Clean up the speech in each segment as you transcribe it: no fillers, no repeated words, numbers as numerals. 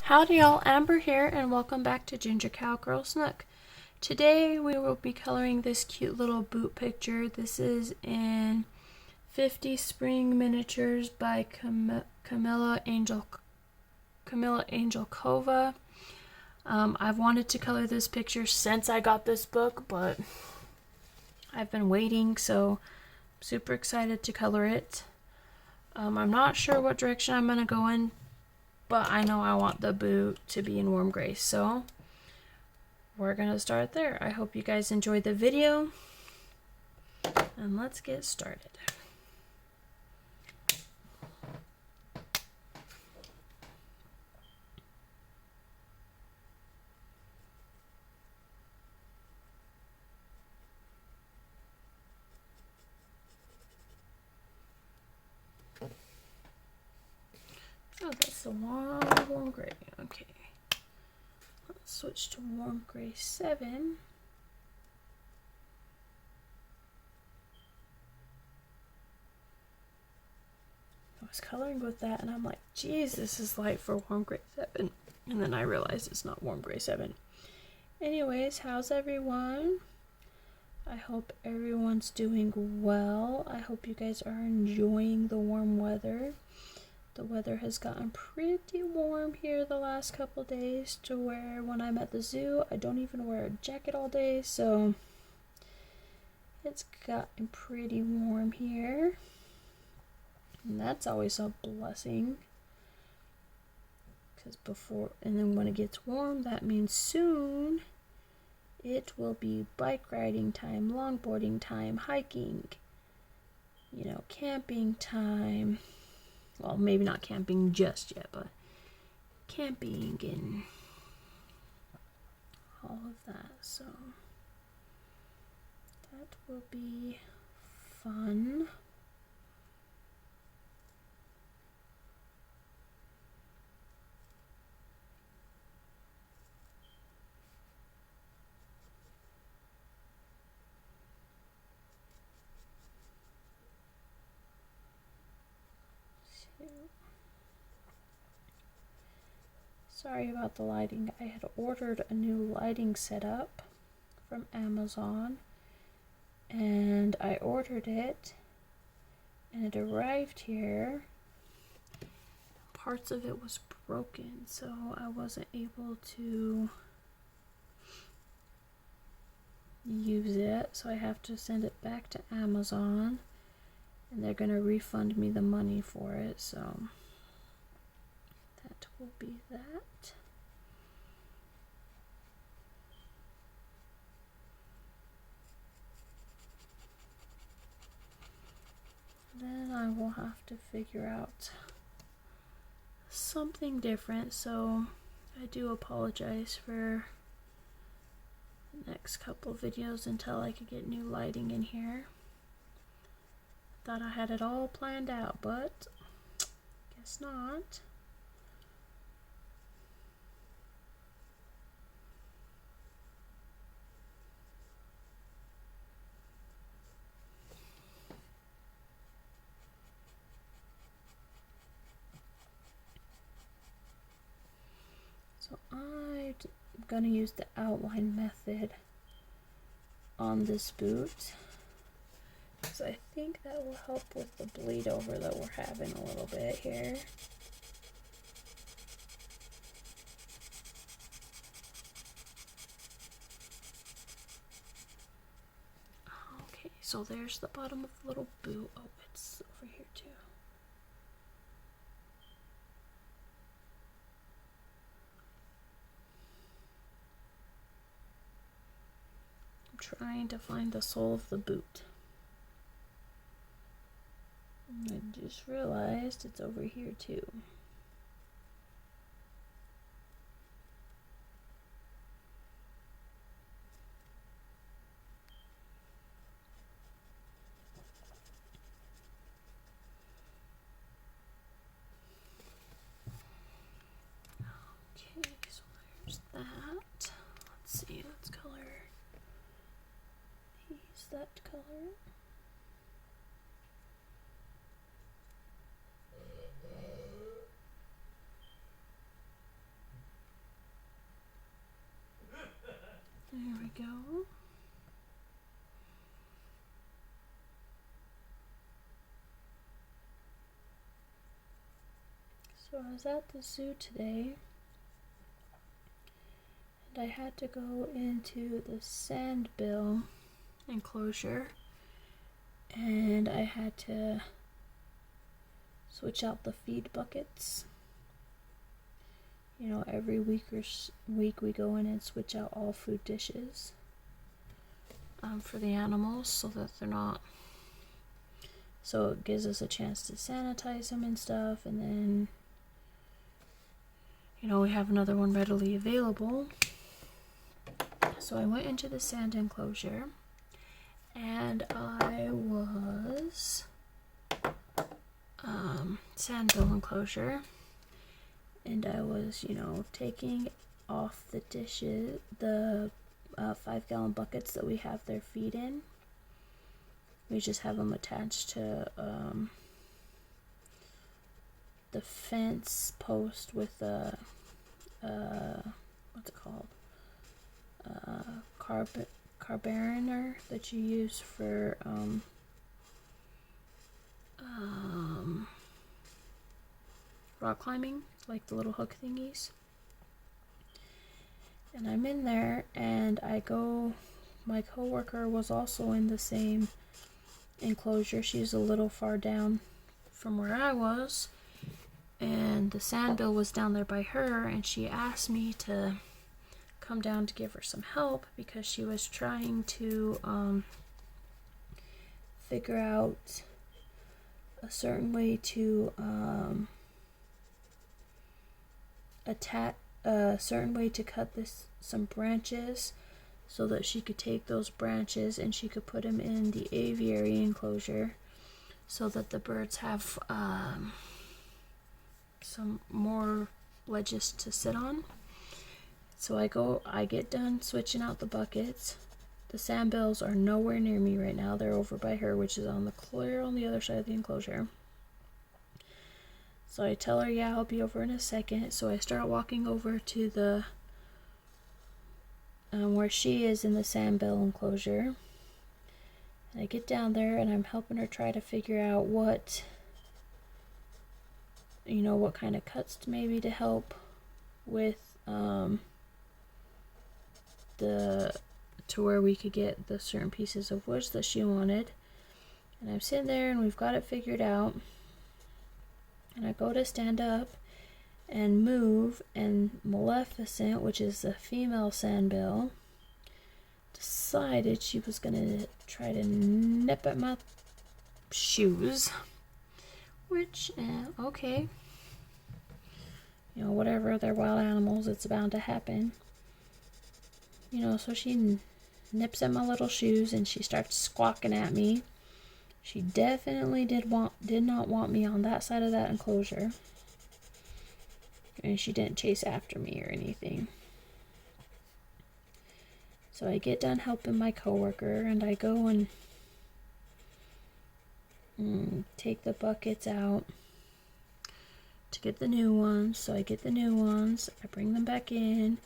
Howdy y'all, Amber here and welcome back to Ginger Cowgirl's Nook. Today we will be coloring this cute little boot picture. This is in 50 Spring Miniatures by Kameliya AngelKova. I've wanted to color this picture since I got this book, but I've been waiting, so I'm super excited to color it. I'm not sure what direction I'm going to go in, but I know I want the boot to be in warm gray, so we're gonna start there. I hope you guys enjoyed the video, and let's get started. Oh, that's the warm gray. Okay. Let's switch to warm gray 7. I was coloring with that and I'm like, geez, this is light for warm gray 7. And then I realized it's not warm gray 7. Anyways, how's everyone? I hope everyone's doing well. I hope you guys are enjoying the warm weather. The weather has gotten pretty warm here the last couple days to where when I'm at the zoo, I don't even wear a jacket all day, so it's gotten pretty warm here. And that's always a blessing. And then when it gets warm, that means soon it will be bike riding time, longboarding time, hiking, camping time. Well, maybe not camping just yet, but camping and all of that. So that will be fun. Sorry about the lighting. I had ordered a new lighting setup from Amazon, and I ordered it, and it arrived here. Parts of it was broken, so I wasn't able to use it, so I have to send it back to Amazon, and they're gonna refund me the money for it, so that will be that. Then I will have to figure out something different, so I do apologize for the next couple videos until I could get new lighting in here. Thought I had it all planned out, but guess not. So I'm gonna use the outline method on this boot, because I think that will help with the bleed over that we're having a little bit here. Okay, so there's the bottom of the little boot. Oh, it's over here too. I'm trying to find the sole of the boot. I just realized it's over here too. Okay, so there's that. Let's see, let's color these that color. There we go. So I was at the zoo today, and I had to go into the sandbill enclosure, and I had to switch out the feed buckets. You know, every week we go in and switch out all food dishes for the animals so that they're not, so it gives us a chance to sanitize them and stuff, and then, you know, we have another one readily available. So I went into the sand enclosure, and I was sandbill enclosure, and I was, you know, taking off the dishes, the 5-gallon buckets that we have their feed in. We just have them attached to the fence post with a what's it called? Carabiner that you use for rock climbing, like the little hook thingies. And I'm in there, and my coworker was also in the same enclosure. She's a little far down from where I was, and the sandbill was down there by her, and she asked me to come down to give her some help because she was trying to figure out a certain way to cut some branches so that she could take those branches and she could put them in the aviary enclosure so that the birds have some more ledges to sit on. So I get done switching out the buckets. The sandbills are nowhere near me right now. They're over by her, which is clear on the other side of the enclosure. So I tell her, yeah, I'll be over in a second. So I start walking over to the where she is in the sandbill enclosure. And I get down there, and I'm helping her try to figure out what kind of cuts maybe to help with to where we could get the certain pieces of wood that she wanted. And I'm sitting there, and we've got it figured out. And I go to stand up and move, and Maleficent, which is a female sandbill, decided she was gonna try to nip at my shoes, which, okay, you know, whatever, they're wild animals, it's bound to happen. You know, so she nips at my little shoes, and she starts squawking at me. She definitely did not want me on that side of that enclosure. And she didn't chase after me or anything. So I get done helping my coworker, and I go and take the buckets out to get the new ones. So I get the new ones, I bring them back in.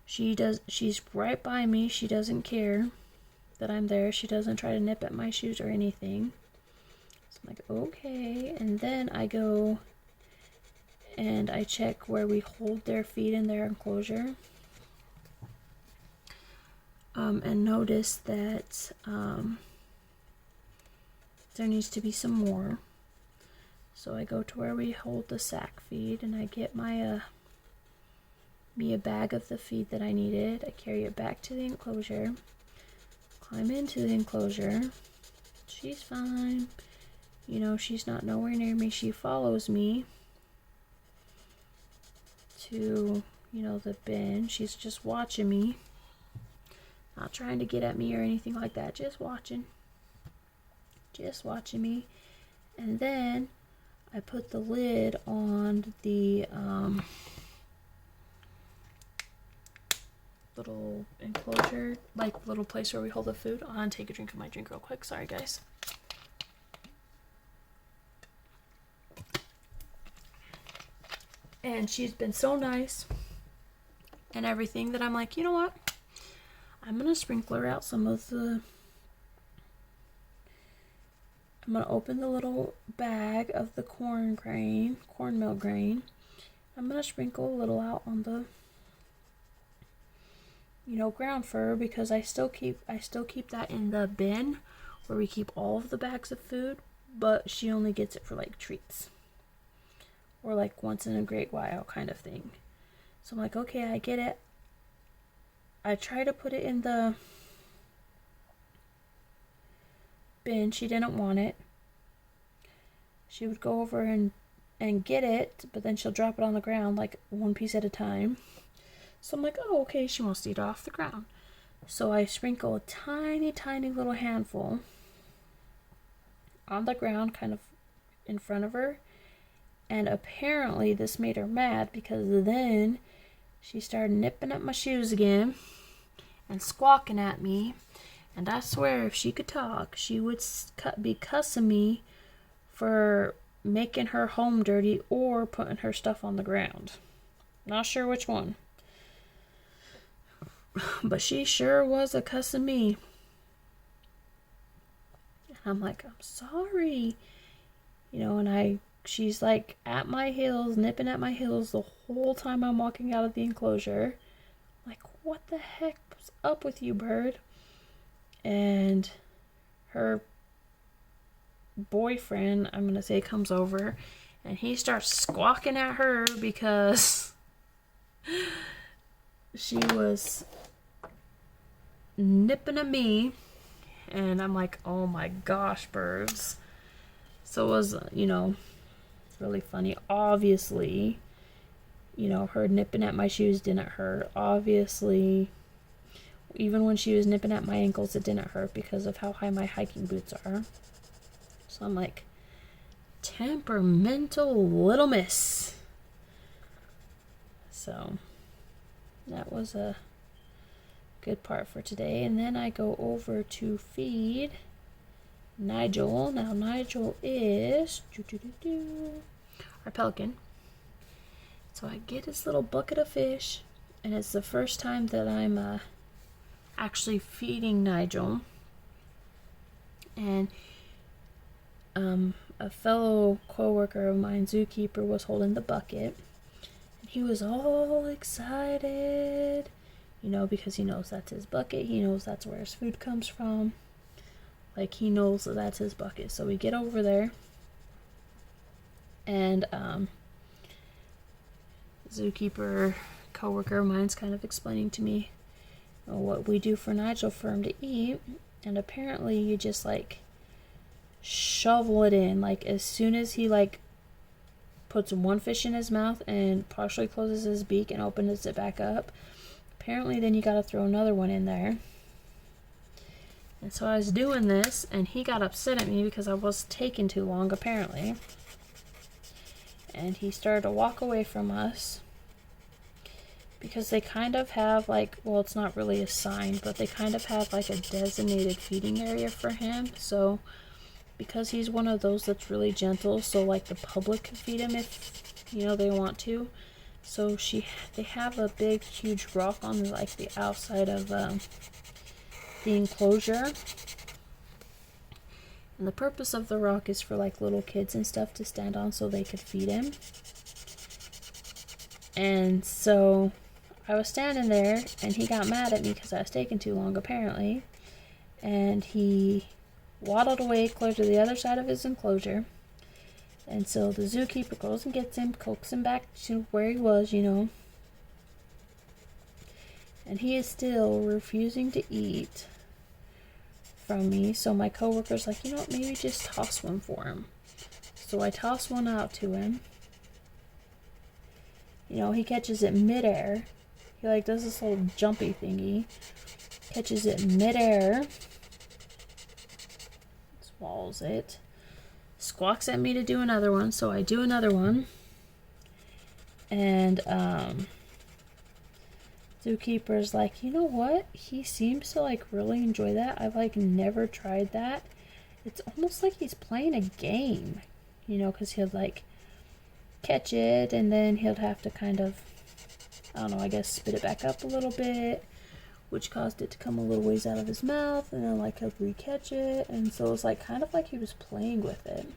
She's right by me. She doesn't care that I'm there. She doesn't try to nip at my shoes or anything. So I'm like, okay. And then I go and I check where we hold their feet in their enclosure. And notice that there needs to be some more. So I go to where we hold the sack feed, and I get me a bag of the feed that I needed. I carry it back to the enclosure, climb into the enclosure. She's fine. You know, she's not nowhere near me. She follows me to, you know, the bin. She's just watching me. Not trying to get at me or anything like that. Just watching. Just watching me. And then I put the lid on the little enclosure, like little place where we hold the food. I'm gonna take a drink of my drink real quick. Sorry, guys. And she's been so nice and everything that I'm like, you know what? I'm gonna sprinkler out some of the... I'm gonna open the little bag of the cornmeal grain. I'm gonna sprinkle a little out on the, ground fur, because I still keep that in the bin where we keep all of the bags of food, but she only gets it for like treats or like once in a great while kind of thing. So I'm like, okay, I get it. I try to put it in the bin. She didn't want it. She would go over and get it, but then she'll drop it on the ground like one piece at a time. So I'm like, oh, okay, she wants to eat it off the ground. So I sprinkle a tiny, tiny little handful on the ground, kind of in front of her. And apparently this made her mad, because then she started nipping at my shoes again and squawking at me. And I swear, if she could talk, she would be cussing me for making her home dirty or putting her stuff on the ground. Not sure which one. But she sure was a cussing me. And I'm like, I'm sorry. And she's like at my heels, nipping at my heels the whole time I'm walking out of the enclosure. Like, what the heck was up with you, bird? And her boyfriend, I'm gonna say, comes over, and he starts squawking at her because she was nipping at me. And I'm like, oh my gosh, birds. So it was, really funny. Obviously, her nipping at my shoes didn't hurt. Obviously, even when she was nipping at my ankles, it didn't hurt because of how high my hiking boots are. So I'm like, temperamental little miss. So that was a good part for today. And then I go over to feed Nigel. Now Nigel is our pelican. So I get his little bucket of fish, and it's the first time that I'm actually feeding Nigel. And a fellow co-worker of mine, zookeeper, was holding the bucket, and he was all excited, because he knows that's his bucket. He knows that's where his food comes from. Like, he knows that that's his bucket. So we get over there, and zookeeper co-worker of mine's kind of explaining to me what we do for Nigel for him to eat. And apparently you just like shovel it in. Like, as soon as he like puts one fish in his mouth and partially closes his beak and opens it back up, apparently then you gotta throw another one in there. And so I was doing this, and he got upset at me because I was taking too long, apparently. And he started to walk away from us, because they kind of have like, well, it's not really a sign, but they kind of have like a designated feeding area for him. So because he's one of those that's really gentle, so like the public can feed him if they want to. So they have a big huge rock on like the outside of the enclosure, and the purpose of the rock is for like little kids and stuff to stand on so they could feed him. And so I was standing there, and he got mad at me because I was taking too long, apparently, and he waddled away clear to the other side of his enclosure. And so the zookeeper goes and gets him, coaxes him back to where he was, and he is still refusing to eat from me. So my coworker's like, maybe just toss one for him. So I toss one out to him. He catches it midair. He like does this little jumpy thingy. Catches it midair. Swallows it. Squawks at me to do another one. So I do another one. And zookeeper's like, you know what? He seems to like really enjoy that. I've like never tried that. It's almost like he's playing a game, because he'll like catch it, and then he'll have to kind of, I don't know, I guess spit it back up a little bit, which caused it to come a little ways out of his mouth, and then like he'd re-catch it, and so it was like kind of like he was playing with it.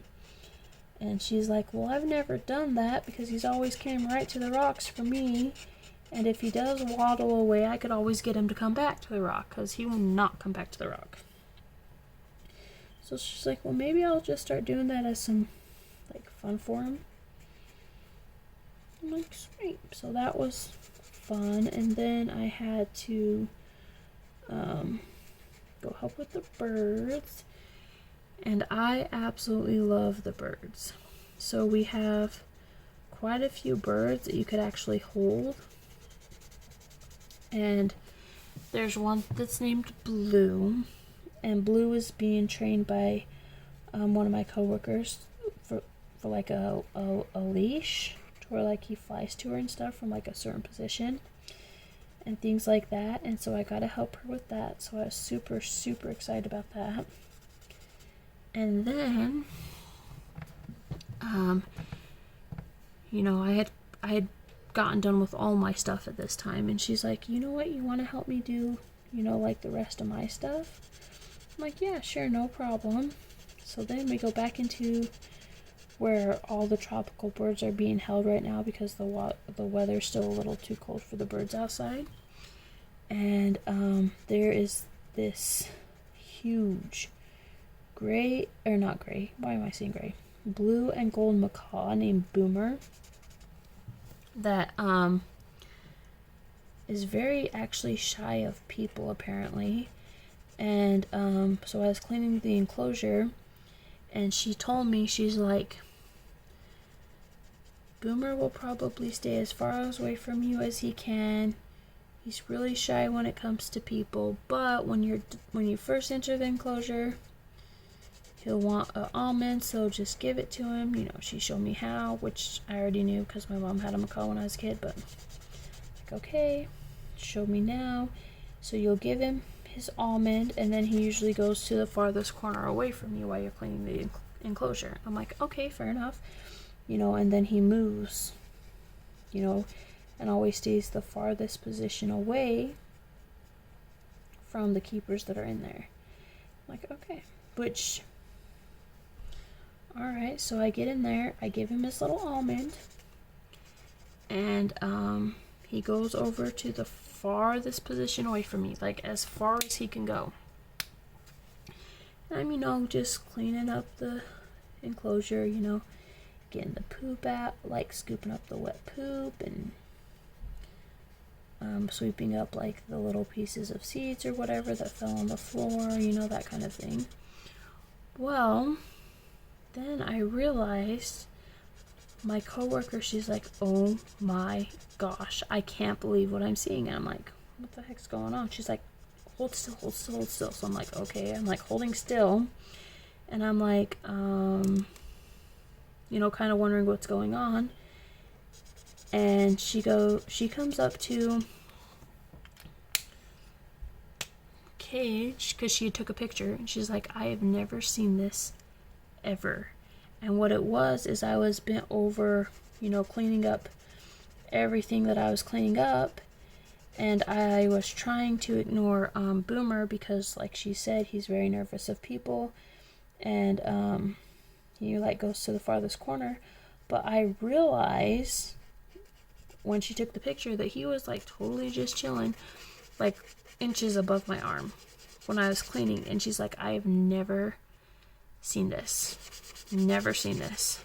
And she's like, well, I've never done that because he's always came right to the rocks for me, and if he does waddle away, I could always get him to come back to the rock, because he will not come back to the rock. So she's like, well, maybe I'll just start doing that as some like fun for him. I'm like, sweet. So that was fun. And then I had to go help with the birds. And I absolutely love the birds. So we have quite a few birds that you could actually hold. And there's one that's named Blue. And Blue is being trained by one of my coworkers for like a leash, to where like he flies to her and stuff from like a certain position and things like that. And so I got to help her with that. So I was super, super excited about that. And then, you know, I had gotten done with all my stuff at this time, and she's like, you know what, you want to help me do, you know, like the rest of my stuff? I'm like, yeah, sure, no problem. So then we go back into where all the tropical birds are being held right now, because the weather's still a little too cold for the birds outside. And there is this huge blue and gold macaw named Boomer that is very actually shy of people, apparently. And so I was cleaning the enclosure, and she told me, she's like, Boomer will probably stay as far away from you as he can. He's really shy when it comes to people, but when you first enter the enclosure, he'll want an almond, so just give it to him. You know, she showed me how, which I already knew because my mom had a macaw when I was a kid, but like, okay, showed me now. So you'll give him his almond, and then he usually goes to the farthest corner away from you while you're cleaning the enclosure. I'm like, okay, fair enough. You know, and then he moves, you know, and always stays the farthest position away from the keepers that are in there. I'm like, okay, which, alright, so I get in there, I give him his little almond, and he goes over to the farthest position away from me, like as far as he can go. And I'm, you know, just cleaning up the enclosure, you know, getting the poop out, like scooping up the wet poop, and sweeping up like the little pieces of seeds or whatever that fell on the floor, you know, that kind of thing. Well, then I realized my coworker, she's like, oh my gosh, I can't believe what I'm seeing. And I'm like, what the heck's going on? She's like, hold still, hold still, hold still. So I'm like, okay. I'm like holding still, and I'm like, you know, kind of wondering what's going on. And she comes up to cage, because she took a picture, and she's like, I have never seen this ever. And what it was is I was bent over, you know, cleaning up everything that I was cleaning up, and I was trying to ignore Boomer, because like she said, he's very nervous of people, and he like goes to the farthest corner. But I realized when she took the picture that he was like totally just chilling, like inches above my arm when I was cleaning. And she's like, I have never seen this. Never seen this.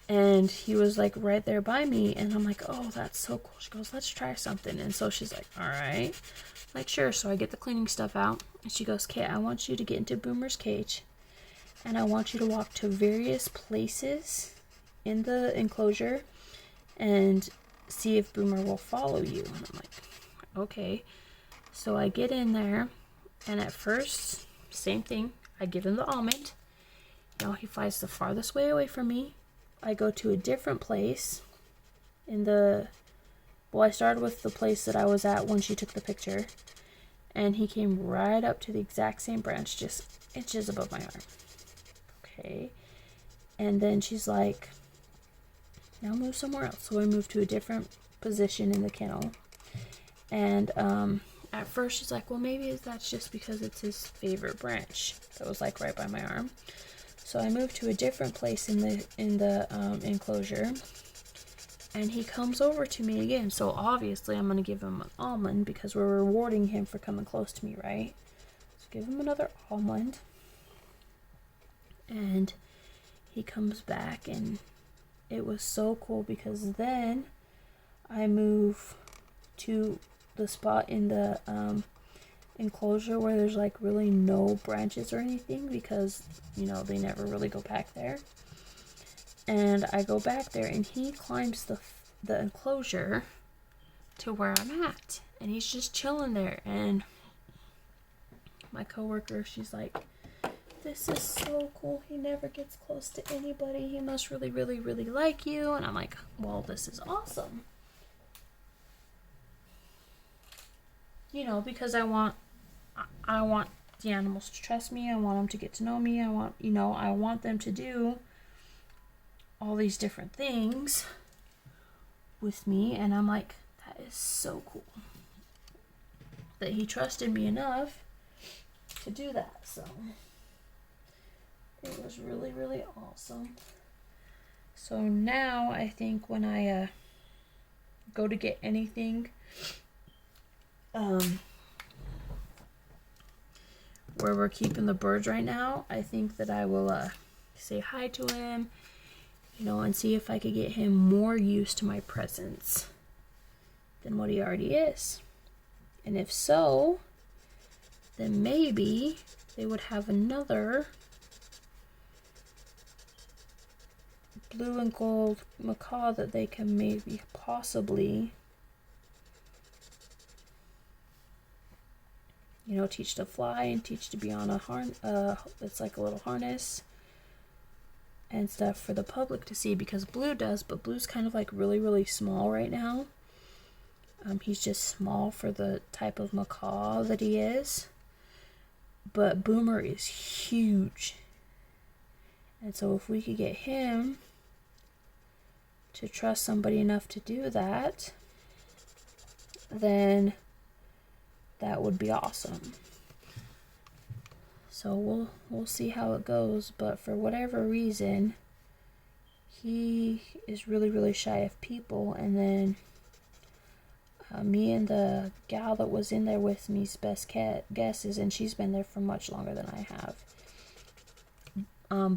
And he was like right there by me, and I'm like, oh, that's so cool. She goes, let's try something. And so she's like, all right. I'm like, sure. So I get the cleaning stuff out, and she goes, okay, I want you to get into Boomer's cage, and I want you to walk to various places in the enclosure and see if Boomer will follow you. And I'm like, okay. So I get in there, and at first, same thing. I give him the almond. You know, he flies the farthest way away from me. I go to a different place I started with the place that I was at when she took the picture, and he came right up to the exact same branch, just inches above my arm. Okay. And then she's like, now move somewhere else. So I moved to a different position in the kennel, And at first she's like, well, maybe that's just because it's his favorite branch that was like right by my arm. So I moved to a different place in the enclosure, and he comes over to me again. So obviously I'm gonna give him an almond because we're rewarding him for coming close to me, right? So give him another almond, and he comes back, and it was so cool because then I move to the spot in the enclosure where there's like really no branches or anything, because you know they never really go back there. And I go back there, and he climbs the enclosure to where I'm at, and he's just chilling there. And my coworker, she's like, this is so cool, he never gets close to anybody, he must really really really like you. And I'm like, well, this is awesome, you know, because I want the animals to trust me, I want them to get to know me, I want them to do all these different things with me. And I'm like, that is so cool that he trusted me enough to do that. So it was really really awesome. So now I think when I go to get anything where we're keeping the birds right now, I think that I will say hi to him, you know, and see if I could get him more used to my presence than what he already is. And if so, then maybe they would have another blue and gold macaw that they can maybe possibly, you know, teach to fly and teach to be on a it's like a little harness and stuff for the public to see, because Blue does, but Blue's kind of like really really small right now. He's just small for the type of macaw that he is, but Boomer is huge. And so if we could get him to trust somebody enough to do that, then that would be awesome. So we'll see how it goes, but for whatever reason, he is really really shy of people. And then me and the gal that was in there with me's best guesses, and she's been there for much longer than I have.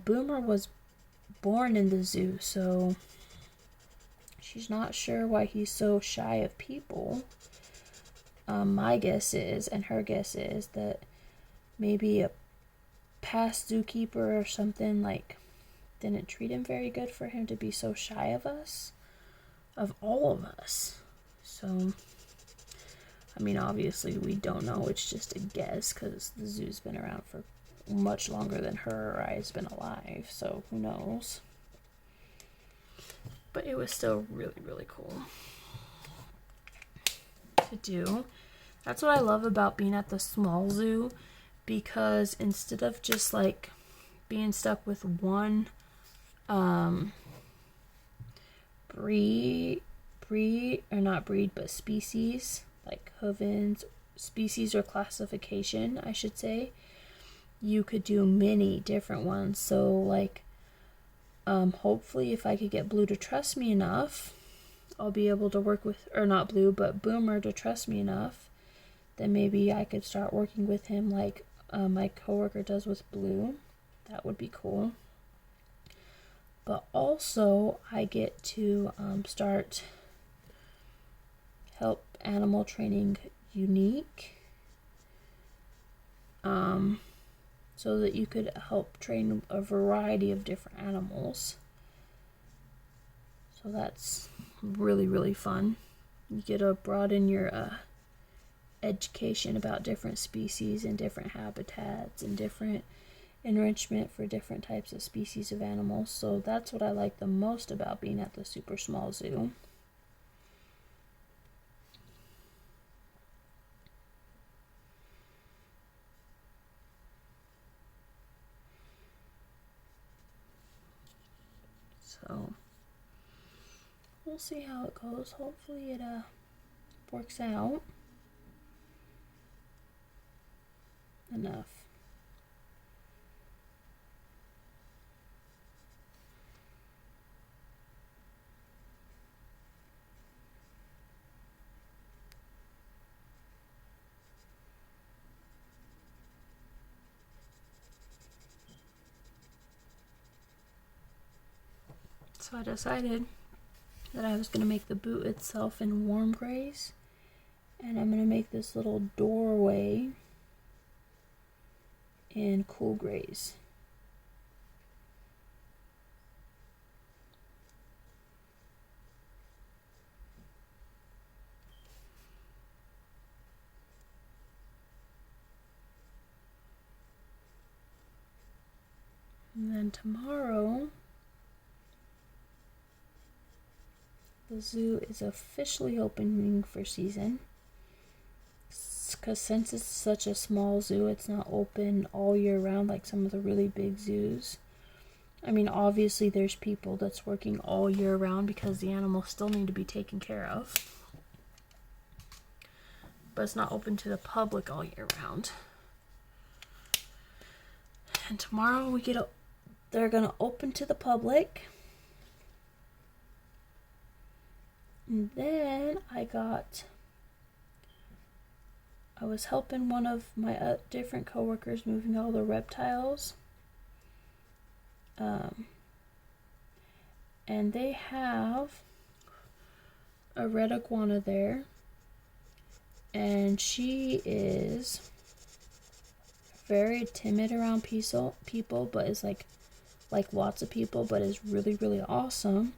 Boomer was born in the zoo, so she's not sure why he's so shy of people. My guess is, and her guess is, that maybe a past zookeeper or something like didn't treat him very good for him to be so shy of us, of all of us. So, I mean, obviously we don't know, it's just a guess because the zoo's been around for much longer than her or I's been alive, so who knows. But it was still really really cool to do. That's what I love about being at the small zoo, because instead of just like being stuck with one species, like Hovens, species or classification, I should say, you could do many different ones. So like hopefully if I could get Blue to trust me enough, I'll be able to work with, or not Blue, but Boomer to trust me enough, then maybe I could start working with him like my coworker does with Blue. That would be cool. But also I get to start help animal training Unique, so that you could help train a variety of different animals. So that's really really fun. You get to broaden your education about different species and different habitats and different enrichment for different types of species of animals. So that's what I like the most about being at the super small zoo. So we'll see how it goes. Hopefully it works out. enough. So I decided that I was going to make the boot itself in warm grays, and I'm going to make this little doorway in cool grays. And then tomorrow, the zoo is officially opening for season. Because since it's such a small zoo, it's not open all year round like some of the really big zoos. I mean, obviously there's people that's working all year round because the animals still need to be taken care of. But it's not open to the public all year round. And tomorrow they're gonna open to the public. And then I was helping one of my different coworkers moving all the reptiles. And they have a red iguana there. And she is very timid around people, but is like lots of people, but is really, really awesome.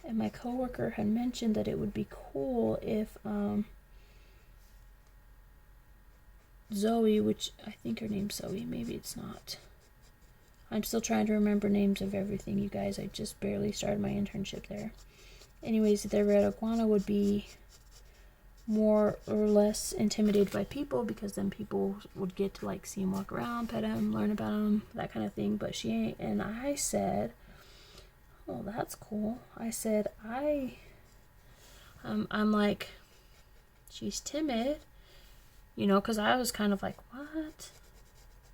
And my coworker had mentioned that it would be cool if Zoe, which I think her name's Zoe, maybe it's not. I'm still trying to remember names of everything, you guys. I just barely started my internship there. Anyways, the red iguana would be more or less intimidated by people, because then people would get to like see him walk around, pet him, learn about him, that kind of thing. But she ain't. And I said, oh, that's cool. I said, I'm like, she's timid, you know, because I was kind of like, what?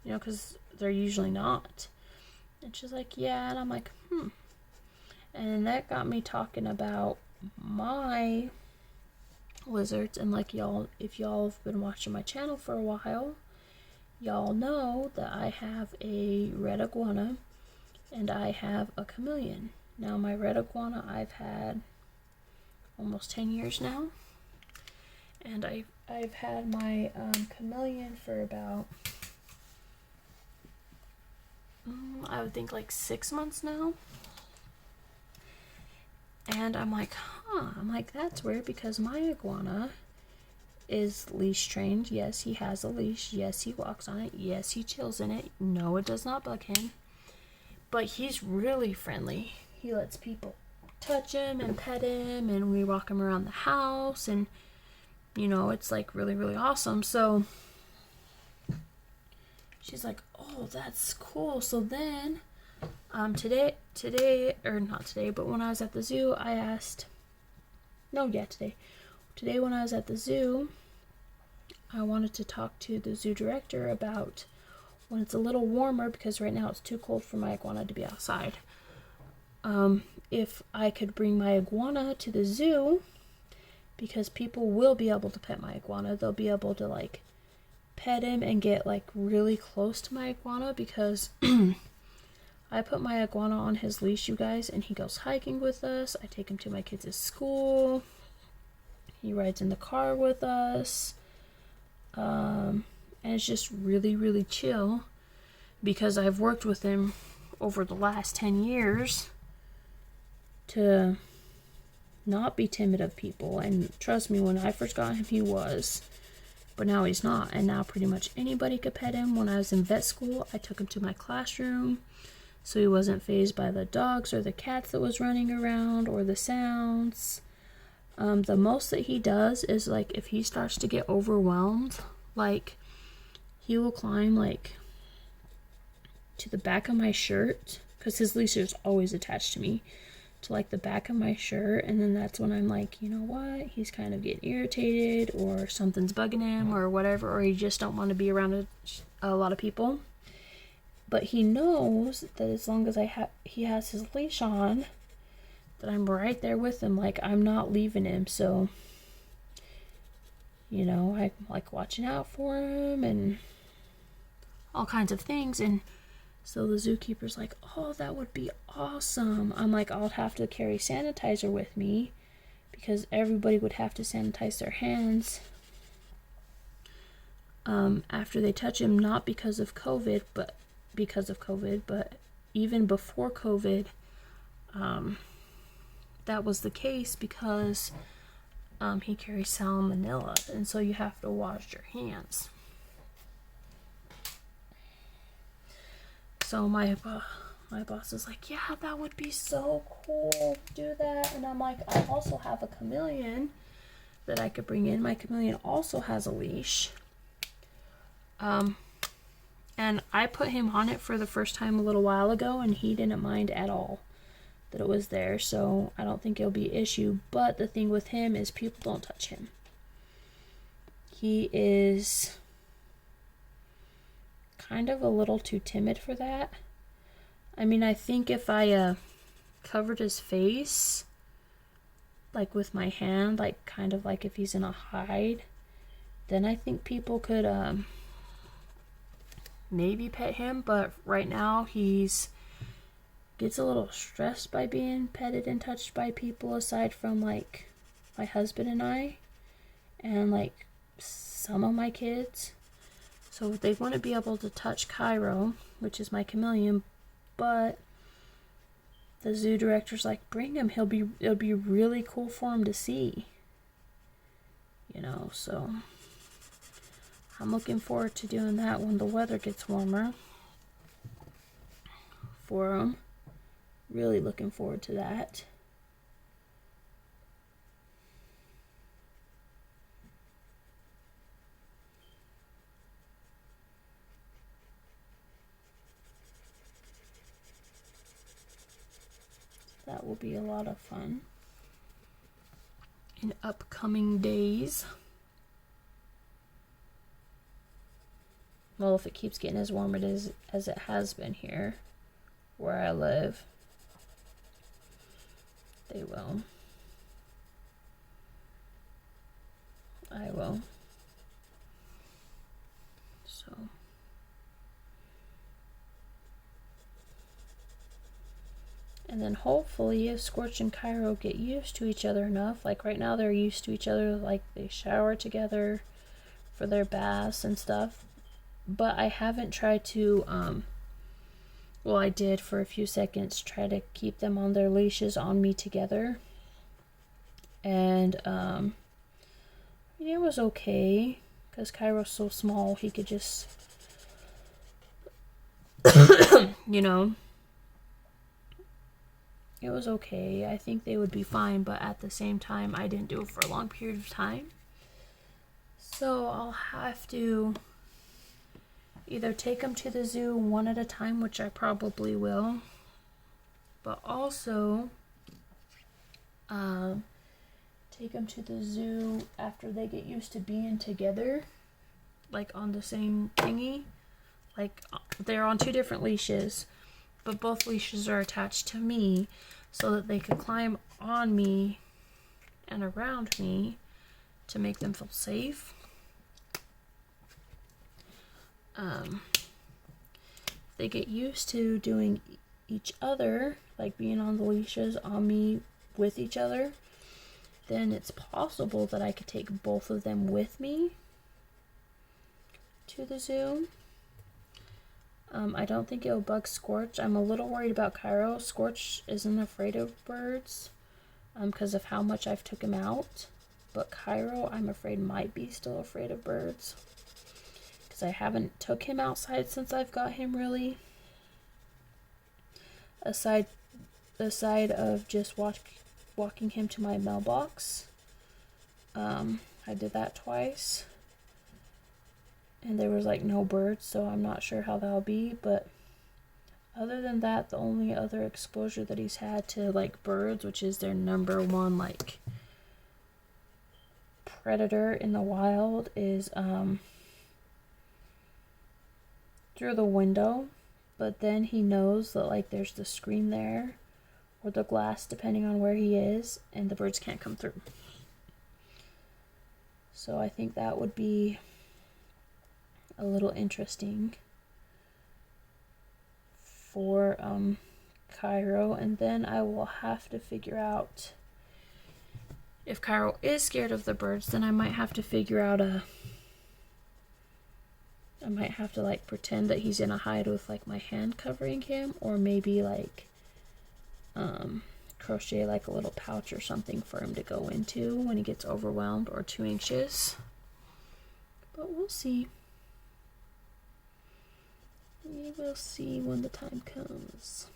You know, because they're usually not. And she's like, yeah. And I'm like, And that got me talking about my lizards. And like y'all, if y'all have been watching my channel for a while, y'all know that I have a red iguana and I have a chameleon. Now my red iguana I've had almost 10 years now, and I've had my chameleon for about I would think like 6 months now. And I'm like, that's weird, because my iguana is leash trained. Yes, he has a leash. Yes, he walks on it. Yes, he chills in it. No, it does not bug him. But he's really friendly. He lets people touch him and pet him, and we walk him around the house, and you know, it's like really, really awesome. So she's like, oh, that's cool. So then today, or not today, but when I was at the zoo, I asked, today when I was at the zoo, I wanted to talk to the zoo director about when it's a little warmer, because right now it's too cold for my iguana to be outside. If I could bring my iguana to the zoo, because people will be able to pet my iguana. They'll be able to like pet him and get like really close to my iguana, because I put my iguana on his leash, you guys, and he goes hiking with us. I take him to my kids' school. He rides in the car with us. And it's just really, really chill, because I've worked with him over the last 10 years to not be timid of people. And trust me, when I first got him, he was. But now he's not. And now pretty much anybody could pet him. When I was in vet school, I took him to my classroom, so he wasn't fazed by the dogs or the cats that was running around or the sounds. The most that he does is like if he starts to get overwhelmed, like he will climb like to the back of my shirt, because his leash is always attached to me. to like the back of my shirt, and then that's when I'm like, you know what, he's kind of getting irritated, or something's bugging him, or whatever, or he just don't want to be around a lot of people. But he knows that as long as he has his leash on, that I'm right there with him, like I'm not leaving him. So, you know, I'm like watching out for him and all kinds of things. And so the zookeeper's like, oh, that would be awesome. I'm like, I'll have to carry sanitizer with me because everybody would have to sanitize their hands after they touch him, not because of COVID, but even before COVID, that was the case because he carries salmonella, and so you have to wash your hands. So my boss is like, yeah, that would be so cool, do that. And I'm like, I also have a chameleon that I could bring in. My chameleon also has a leash. And I put him on it for the first time a little while ago, and he didn't mind at all that it was there. So I don't think it'll be an issue. But the thing with him is people don't touch him. He is kind of a little too timid for that. I mean, I think if I covered his face, like with my hand, like kind of like if he's in a hide, then I think people could maybe pet him. But right now gets a little stressed by being petted and touched by people, aside from like my husband and I, and like some of my kids. So they wouldn't be able to touch Cairo, which is my chameleon, but the zoo director's like, bring him. It'll be really cool for him to see. You know, so I'm looking forward to doing that when the weather gets warmer for him. Really looking forward to that. That will be a lot of fun in upcoming days. Well, if it keeps getting as warm as it has been here where I live, they will. I will. So. And then hopefully if Scorch and Cairo get used to each other enough, like right now they're used to each other, like they shower together for their baths and stuff. But I haven't tried to, well, I did for a few seconds try to keep them on their leashes on me together. And it was okay because Cairo's so small, he could just, you know, it was okay. I think they would be fine, but at the same time, I didn't do it for a long period of time. So I'll have to either take them to the zoo one at a time, which I probably will, but also take them to the zoo after they get used to being together, like on the same thingy. Like they're on two different leashes, but both leashes are attached to me so that they could climb on me and around me to make them feel safe. They get used to doing each other, like being on the leashes on me with each other, then it's possible that I could take both of them with me to the zoo. I don't think it'll bug Scorch. I'm a little worried about Cairo. Scorch isn't afraid of birds because of how much I've took him out. But Cairo, I'm afraid, might be still afraid of birds. Because I haven't took him outside since I've got him, really. Aside of just walking him to my mailbox. I did that twice. And there was like no birds, so I'm not sure how that'll be, but Other than that, the only other exposure that he's had to like birds, which is their number one like predator in the wild, is through the window. But then he knows that like there's the screen there or the glass depending on where he is, and the birds can't come through. So I think that would be a little interesting for Cairo. And then I will have to figure out if Cairo is scared of the birds, then I might have to figure out I might have to like pretend that he's gonna hide with like my hand covering him, or maybe like crochet like a little pouch or something for him to go into when he gets overwhelmed or too anxious. But we'll see. We will see when the time comes.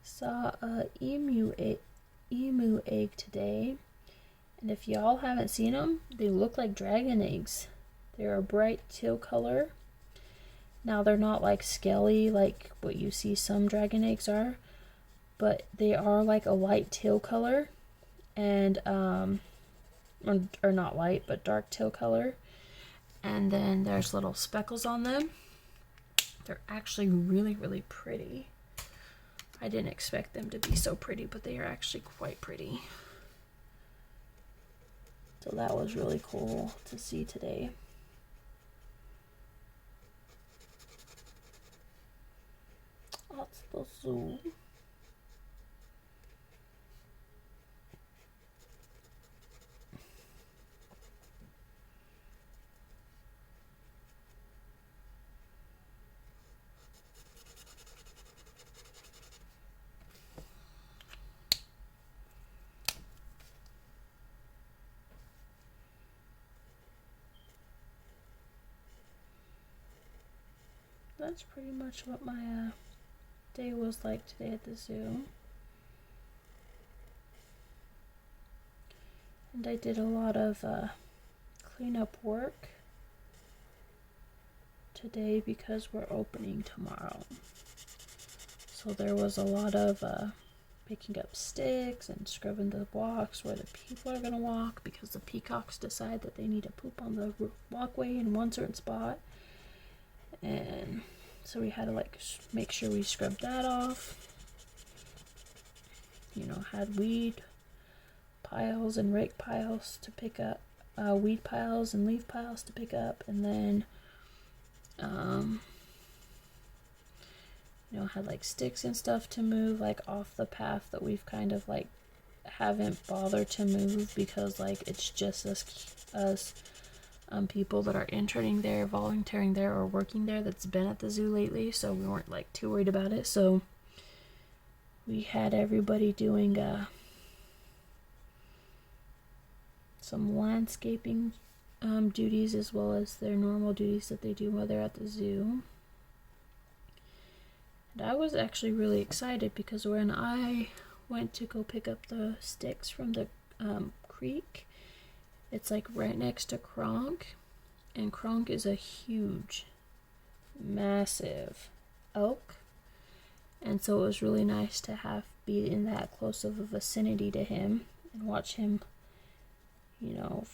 Saw a emu egg today, and if y'all haven't seen them, they look like dragon eggs. They're a bright teal color. Now they're not like scaly like what you see some dragon eggs are, but they are like a light teal color, and or not light but dark teal color, and then there's little speckles on them. They're actually really, really pretty. I didn't expect them to be so pretty, but they are actually quite pretty. So that was really cool to see today. That's the zoo. That's pretty much what my day was like today at the zoo. And I did a lot of cleanup work today because we're opening tomorrow. So there was a lot of picking up sticks and scrubbing the walks where the people are going to walk, because the peacocks decide that they need to poop on the walkway in one certain spot. And so we had to like make sure we scrubbed that off. You know, had weed piles and rake piles to pick up, weed piles and leaf piles to pick up, and then you know, had like sticks and stuff to move like off the path that we've kind of like haven't bothered to move, because like it's just us people that are interning there, volunteering there, or working there that's been at the zoo lately, so we weren't like too worried about it. So we had everybody doing some landscaping duties, as well as their normal duties that they do while they're at the zoo. And I was actually really excited because when I went to go pick up the sticks from the creek, it's like right next to Kronk, and Kronk is a huge, massive elk, and so it was really nice to be in that close of a vicinity to him and watch him, you know,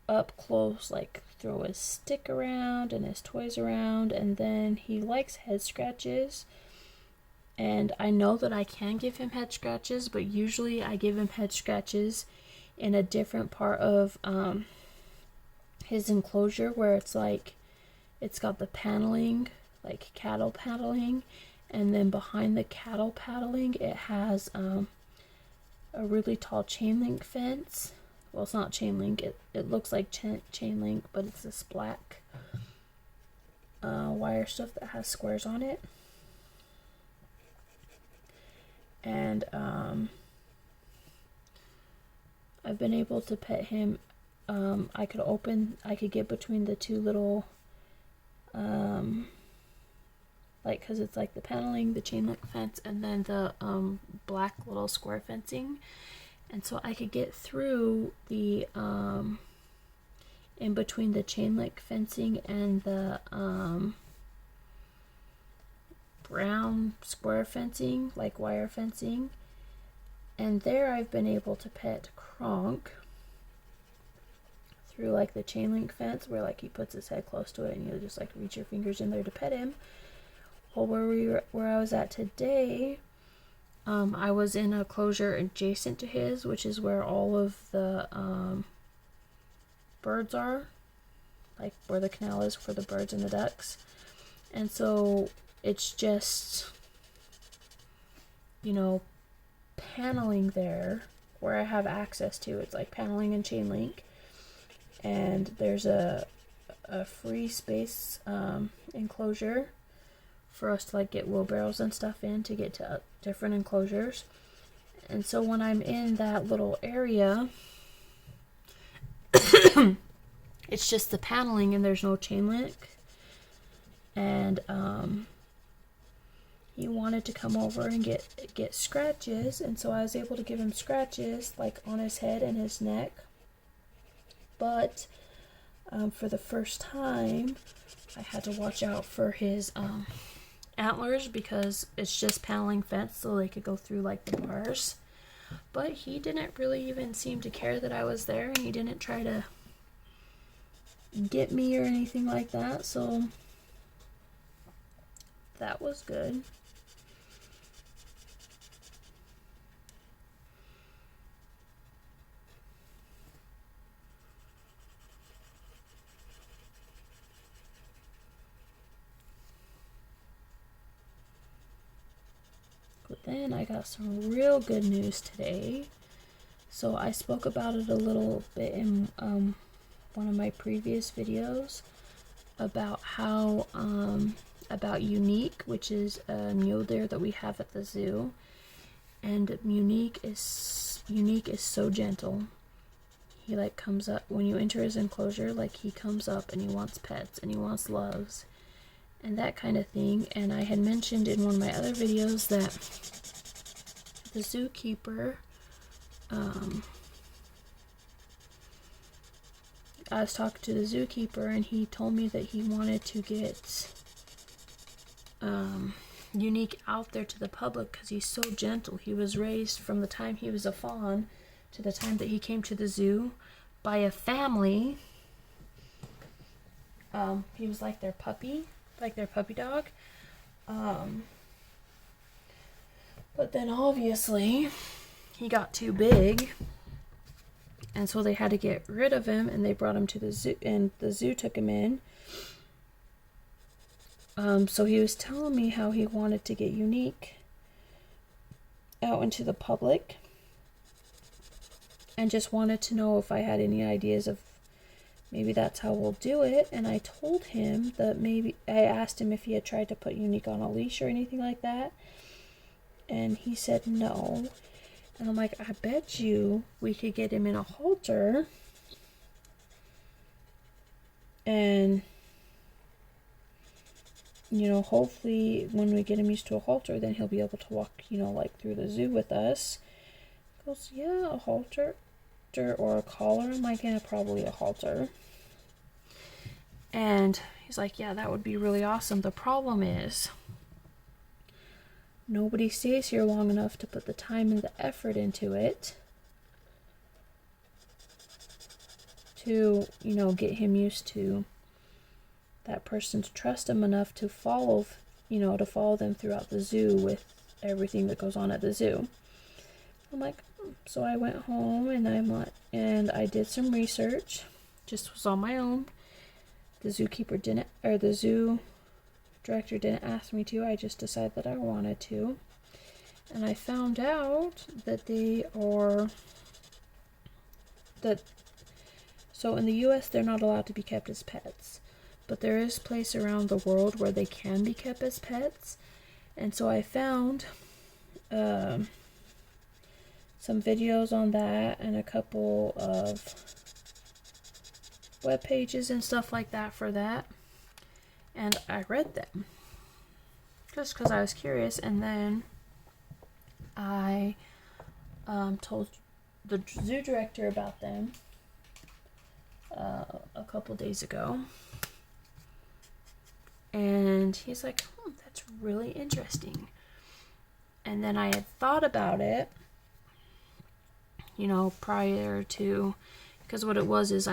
up close, like throw his stick around and his toys around. And then he likes head scratches, and I know that I can give him head scratches, but usually I give him head scratches in a different part of his enclosure, where it's like it's got the paneling, like cattle paneling, and then behind the cattle paneling it has a really tall chain link fence. Well, it's not chain link, it looks like chain link, but it's this black wire stuff that has squares on it. And I've been able to pet him. I could get between the two little like, because it's like the paneling, the chain link fence, and then the black little square fencing. And so I could get through the in between the chain link fencing and the brown square fencing, like wire fencing. And there I've been able to pet Kronk through like the chain link fence, where like he puts his head close to it and you just like reach your fingers in there to pet him. Well, where I was at today, I was in a closure adjacent to his, which is where all of the birds are, like where the canal is for the birds and the ducks. And so it's just, you know, paneling there where I have access to. It's like paneling and chain link. And there's a free space enclosure for us to like get wheelbarrows and stuff in to get to different enclosures. And so when I'm in that little area, it's just the paneling and there's no chain link. And he wanted to come over and get scratches, and so I was able to give him scratches like on his head and his neck. But for the first time, I had to watch out for his antlers, because it's just paneling fence, so they could go through like the bars. But he didn't really even seem to care that I was there, and he didn't try to get me or anything like that, so that was good. But then I got some real good news today. So I spoke about it a little bit in one of my previous videos about how about Unique, which is a mule deer that we have at the zoo. And Unique is so gentle. He like comes up when you enter his enclosure, like he comes up and he wants pets and he wants loves and that kind of thing. And I had mentioned in one of my other videos that the zookeeper, I was talking to the zookeeper and he told me that he wanted to get Unique out there to the public because he's so gentle. He was raised from the time he was a fawn to the time that he came to the zoo by a family. He was like their puppy dog. But then obviously he got too big, and so they had to get rid of him, and they brought him to the zoo, and the zoo took him in. So he was telling me how he wanted to get Unique out into the public, and just wanted to know if I had any ideas of maybe that's how we'll do it. And I told him that maybe, I asked him if he had tried to put Unique on a leash or anything like that, and he said no. And I'm like, I bet you we could get him in a halter, and you know, hopefully when we get him used to a halter, then he'll be able to walk, you know, like through the zoo with us. He goes, yeah, a halter or a collar. I'm like, yeah, probably a halter. And he's like, yeah, that would be really awesome. The problem is nobody stays here long enough to put the time and the effort into it to, you know, get him used to that person, to trust him enough to follow, you know, to follow them throughout the zoo with everything that goes on at the zoo. I'm like, so I went home and I did some research, just was on my own. The zookeeper didn't, or the zoo director didn't ask me to. I just decided that I wanted to. And I found out that so in the US they're not allowed to be kept as pets. But there is a place around the world where they can be kept as pets. And so I found some videos on that and a couple of web pages and stuff like that for that. And I read them. just because I was curious. And then I told the zoo director about them a couple days ago, and he's like, that's really interesting. And then I had thought about it, prior to, because what it was is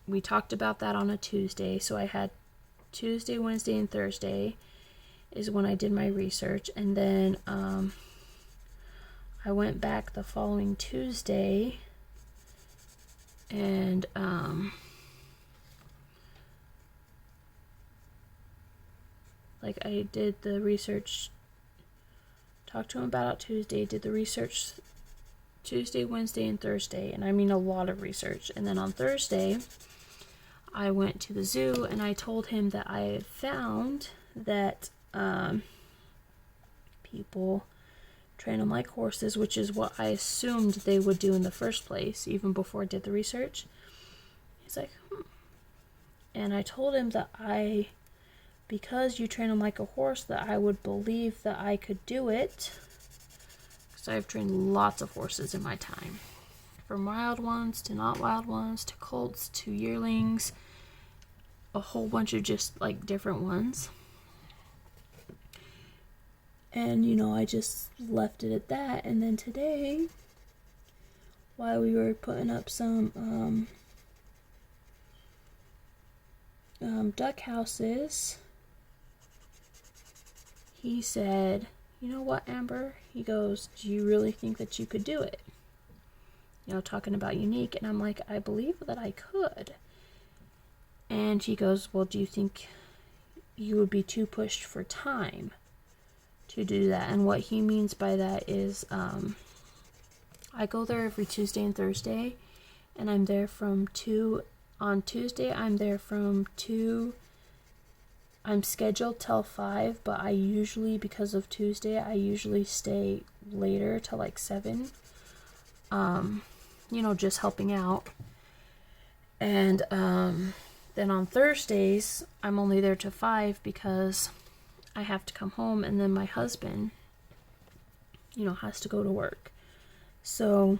we talked about that on a Tuesday, so I had Tuesday, Wednesday, and Thursday is when I did my research, and then I went back the following Tuesday and I did the research, talked to him about it Tuesday, did the research Tuesday, Wednesday, and Thursday, and I mean a lot of research. And then on Thursday I went to the zoo and I told him that I had found that people train them like horses, which is what I assumed they would do in the first place, even before I did the research. He's like, And I told him that because you train them like a horse, that I would believe that I could do it. Because I've trained lots of horses in my time. From wild ones to not wild ones, to colts, to yearlings, a whole bunch of just like different ones. And, I just left it at that. And then today, while we were putting up some duck houses, he said, you know what, Amber? He goes, do you really think that you could do it? Talking about unique. And I'm like, I believe that I could. And he goes, well, do you think you would be too pushed for time to do that? And what he means by that is I go there every Tuesday and Thursday, and I'm there from 2. On Tuesday, I'm there from 2. I'm scheduled till 5, but I usually, because of Tuesday, I usually stay later till like 7. Just helping out. And then on Thursdays, I'm only there till 5 because I have to come home, and then my husband, has to go to work. So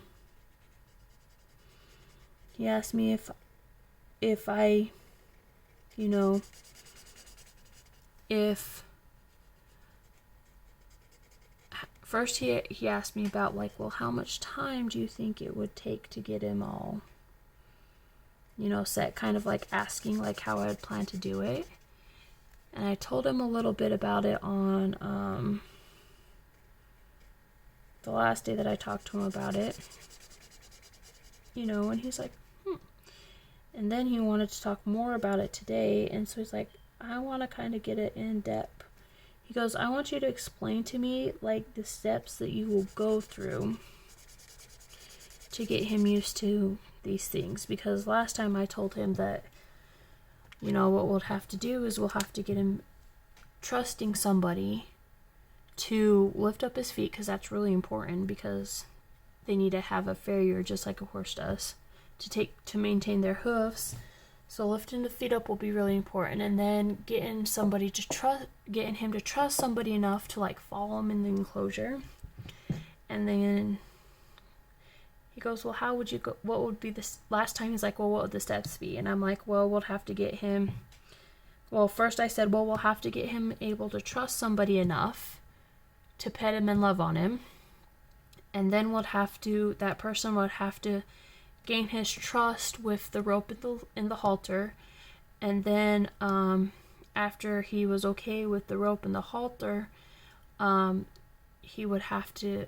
he asked me if I, if first he asked me about how much time do you think it would take to get him all, set, kind of asking how I would plan to do it. And I told him a little bit about it on the last day that I talked to him about it. And he's like, And then he wanted to talk more about it today, and so he's like, I want to kind of get it in depth. He goes, I want you to explain to me the steps that you will go through to get him used to these things. Because last time I told him that, what we'll have to do is we'll have to get him trusting somebody to lift up his feet, because that's really important, because they need to have a farrier just like a horse does to maintain their hoofs. So lifting the feet up will be really important, and then getting him to trust somebody enough to follow him in the enclosure. And then he goes, well, how would you go? What would be this? Last time he's like, well, what would the steps be? And I'm like, well, we'll have to get him. Well, first I said, well, we'll have to get him able to trust somebody enough to pet him and love on him. And then that person would have to gain his trust with the rope in the halter. And then after he was okay with the rope and the halter, he would have to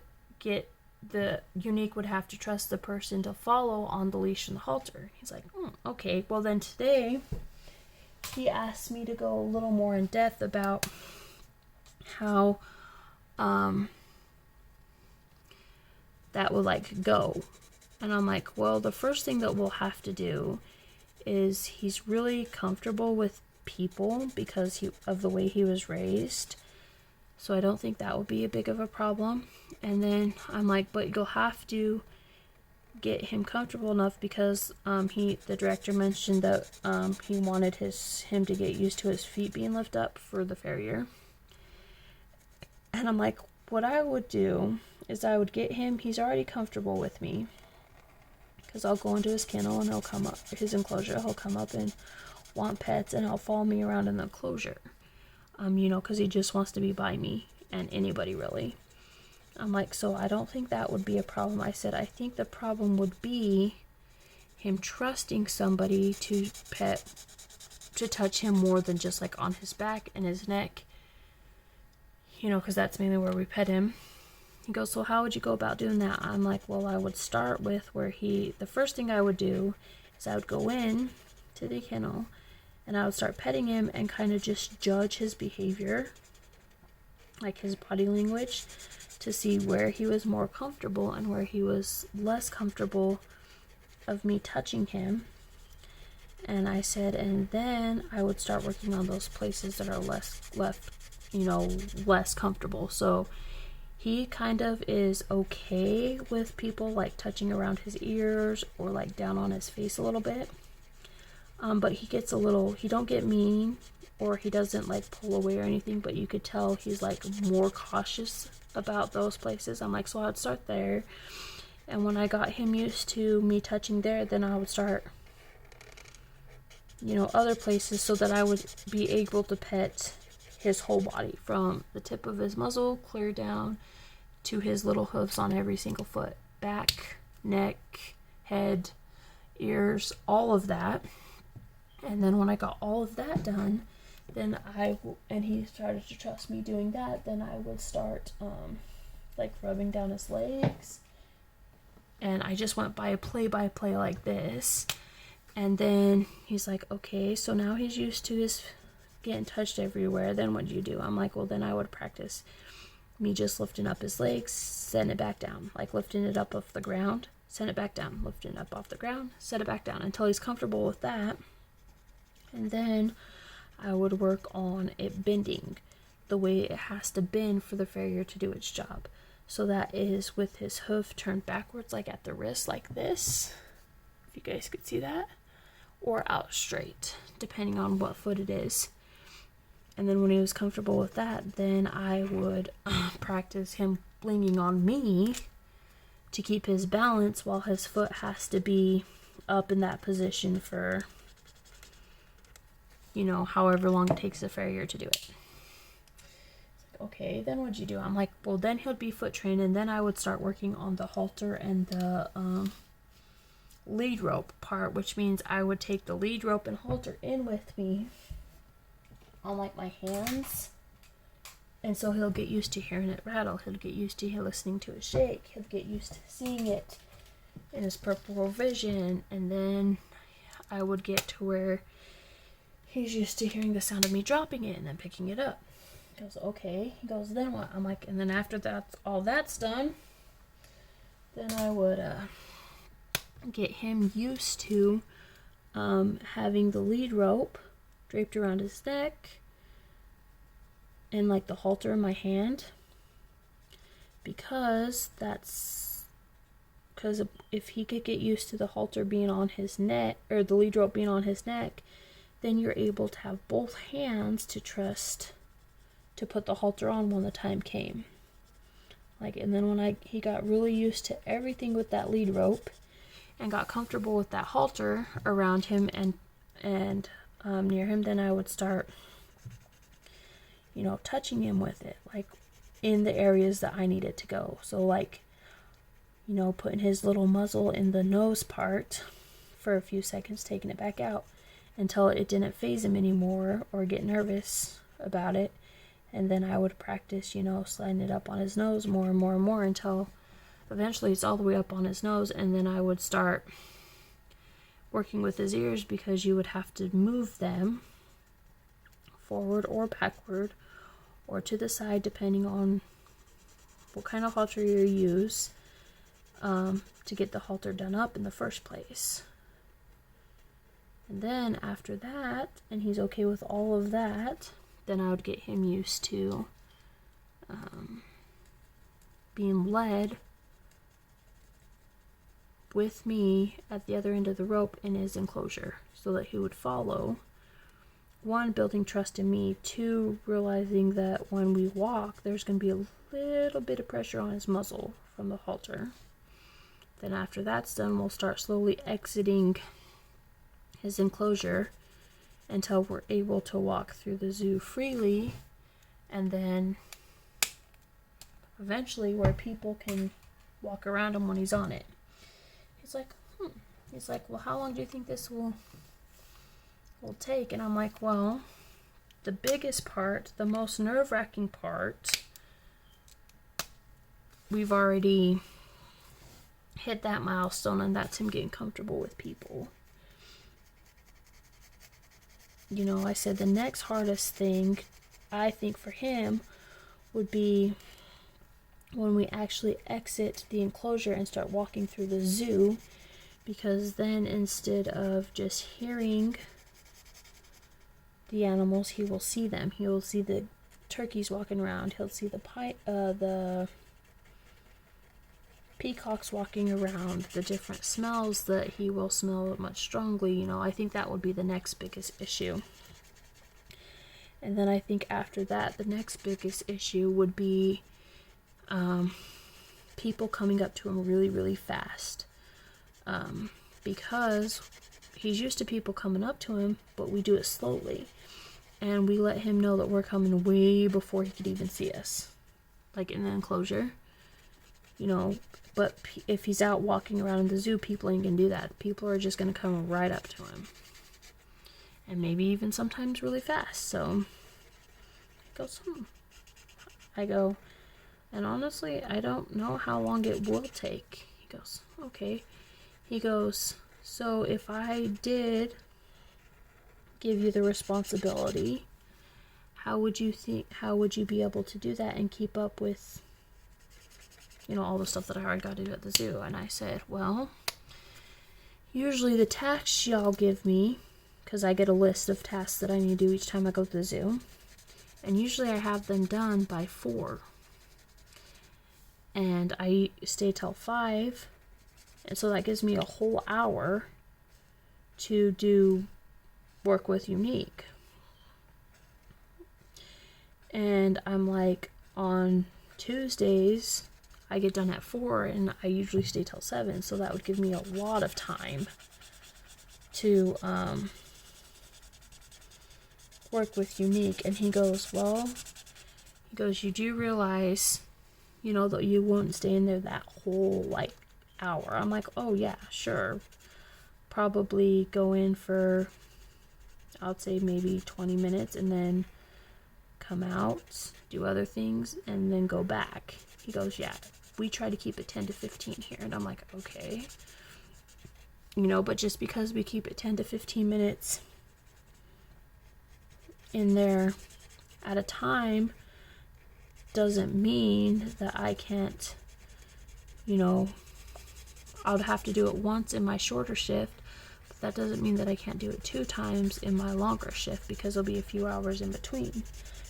Unique would have to trust the person to follow on the leash and the halter. He's like, okay. Well, then today he asked me to go a little more in depth about how that would go. And I'm like, well, the first thing that we'll have to do is he's really comfortable with people because of the way he was raised. So I don't think that will be a big of a problem. And then I'm like, but you'll have to get him comfortable enough because the director mentioned that he wanted him to get used to his feet being lifted up for the farrier. And I'm like, what I would do is I would get him, he's already comfortable with me, because I'll go into his kennel and he'll come up, his enclosure, he'll come up and want pets, and he'll follow me around in the enclosure. You know, because he just wants to be by me and anybody really. I'm like, so I don't think that would be a problem. I said, I think the problem would be him trusting somebody to touch him more than just like on his back and his neck, you know, because that's mainly where we pet him. He goes, so how would you go about doing that? I'm like, well, I would start with the first thing I would do is I would go in to the kennel and I would start petting him and kind of just judge his behavior, like his body language, to see where he was more comfortable and where he was less comfortable of me touching him. And I said, and then I would start working on those places that are less comfortable. So he kind of is okay with people like touching around his ears or like down on his face a little bit. But he don't get mean, or he doesn't like pull away or anything, but you could tell he's like more cautious about those places. I'm like, so I'd start there. And when I got him used to me touching there, then I would start, you know, other places, so that I would be able to pet his whole body from the tip of his muzzle clear down to his little hoofs on every single foot, back, neck, head, ears, all of that. And then when I got all of that done, then and he started to trust me doing that, then I would start like rubbing down his legs. And I just went by play like this. And then he's like, okay, so now he's used to his getting touched everywhere. Then what do you do? I'm like, well, then I would practice me just lifting up his legs, setting it back down, like lifting it up off the ground, set it back down, lifting it up off the ground, set it back down, until he's comfortable with that. And then I would work on it bending the way it has to bend for the farrier to do its job. So that is with his hoof turned backwards, like at the wrist, like this, if you guys could see that, or out straight, depending on what foot it is. And then when he was comfortable with that, then I would practice him blinging on me to keep his balance while his foot has to be up in that position for, you know, however long it takes the farrier to do it. Okay, then what'd you do? I'm like, well, then he'll be foot trained, and then I would start working on the halter and the lead rope part, which means I would take the lead rope and halter in with me on like my hands, and so he'll get used to hearing it rattle, he'll get used to listening to it shake, he'll get used to seeing it in his peripheral vision, and then I would get to where he's used to hearing the sound of me dropping it and then picking it up. He goes, okay. He goes, then what? I'm like, and then after that, all that's done, then I would get him used to having the lead rope draped around his neck and like the halter in my hand, because if he could get used to the halter being on his neck, or the lead rope being on his neck, then you're able to have both hands to trust to put the halter on when the time came. Like, and then when he got really used to everything with that lead rope and got comfortable with that halter around him and near him, then I would start, you know, touching him with it, like in the areas that I needed to go. So like, you know, putting his little muzzle in the nose part for a few seconds, taking it back out until it didn't faze him anymore or get nervous about it. And then I would practice, you know, sliding it up on his nose more and more and more until eventually it's all the way up on his nose. And then I would start working with his ears, because you would have to move them forward or backward or to the side, depending on what kind of halter you use to get the halter done up in the first place. And then after that, and he's okay with all of that, then I would get him used to being led with me at the other end of the rope in his enclosure, so that he would follow one, building trust in me, two, realizing that when we walk, there's going to be a little bit of pressure on his muzzle from the halter. Then after that's done, we'll start slowly exiting his enclosure until we're able to walk through the zoo freely, and then eventually where people can walk around him when he's on it. He's like, He's like, well, how long do you think this will take? And I'm like, well, the biggest part, the most nerve-wracking part, we've already hit that milestone, and that's him getting comfortable with people. You know, I said the next hardest thing, I think, for him would be when we actually exit the enclosure and start walking through the zoo, because then instead of just hearing the animals, he will see them. He will see the turkeys walking around. He'll see the peacocks walking around, the different smells that he will smell much strongly. You know, I think that would be the next biggest issue. And then I think after that, the next biggest issue would be people coming up to him really, really fast. Because he's used to people coming up to him, but we do it slowly. And we let him know that we're coming way before he could even see us. Like in an enclosure. You know, but if he's out walking around in the zoo, people ain't gonna do that. People are just gonna come right up to him. And maybe even sometimes really fast. So, he goes, I go, and honestly, I don't know how long it will take. He goes, okay. He goes, so if I did give you the responsibility, how would you be able to do that and keep up with, you know, all the stuff that I already got to do at the zoo? And I said, well, usually the tasks y'all give me, because I get a list of tasks that I need to do each time I go to the zoo, and usually I have them done by 4. And I stay till 5, and so that gives me a whole hour to do work with Unique. And I'm like, on Tuesdays, I get done at 4, and I usually stay till 7, so that would give me a lot of time to work with Unique. And he goes, well, you do realize, you know, that you won't stay in there that whole, like, hour. I'm like, oh yeah, sure. Probably go in for, I'd say maybe 20 minutes, and then come out, do other things, and then go back. He goes, yeah, we try to keep it 10 to 15 here. And I'm like, okay. You know, but just because we keep it 10 to 15 minutes in there at a time doesn't mean that I can't, you know, I'll have to do it once in my shorter shift, but that doesn't mean that I can't do it 2 times in my longer shift, because there'll be a few hours in between.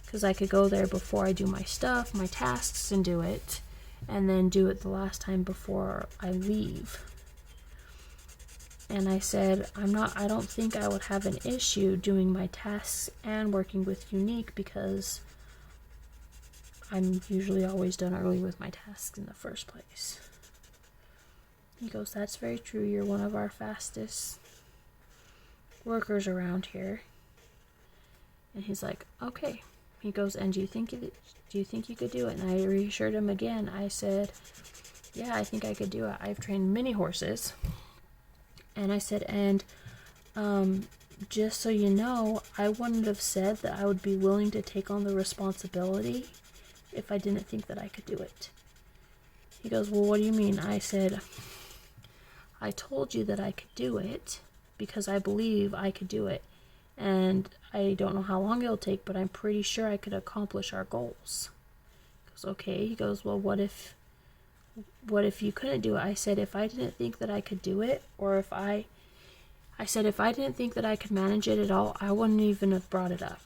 Because I could go there before I do my stuff, my tasks, and do it, and then do it the last time before I leave. And I said, I don't think I would have an issue doing my tasks and working with Unique, because I'm usually always done early with my tasks in the first place. He goes, that's very true. You're one of our fastest workers around here. And he's like, okay. He goes, and do you think you could do it? And I reassured him again. I said, yeah, I think I could do it. I've trained many horses. And I said, and just so you know, I wouldn't have said that I would be willing to take on the responsibility if I didn't think that I could do it. He goes, well, what do you mean? I said, I told you that I could do it because I believe I could do it. And I don't know how long it'll take, but I'm pretty sure I could accomplish our goals. He goes, okay. He goes, well, what if you couldn't do it? I said, if I didn't think that I could do it, or if I said, if I didn't think that I could manage it at all, I wouldn't even have brought it up.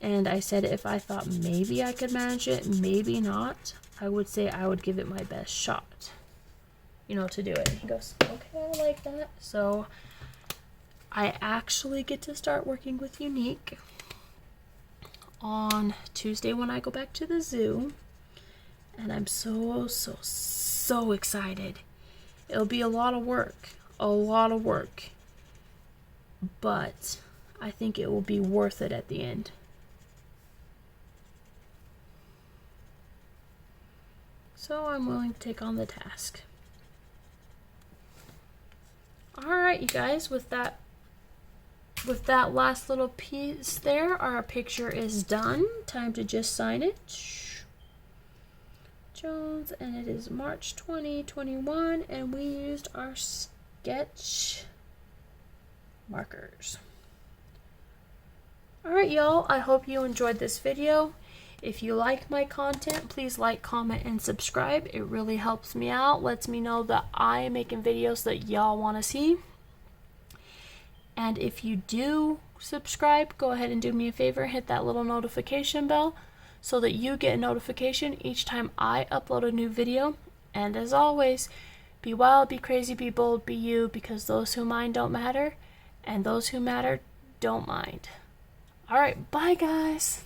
And I said, if I thought maybe I could manage it, maybe not, I would say I would give it my best shot, you know, to do it. He goes, okay, I like that. So I actually get to start working with Unique on Tuesday when I go back to the zoo. And I'm so excited. It'll be a lot of work. But I think it will be worth it at the end. So I'm willing to take on the task. Alright, you guys, with that last little piece there, our picture is done. Time to just sign it. Jones, and it is March 2021, and we used our sketch markers. Alright, y'all, I hope you enjoyed this video. If you like my content, please like, comment, and subscribe. It really helps me out, lets me know that I am making videos that y'all want to see. And if you do subscribe, go ahead and do me a favor, hit that little notification bell so that you get a notification each time I upload a new video. And as always, be wild, be crazy, be bold, be you, because those who mind don't matter, and those who matter don't mind. Alright, bye guys!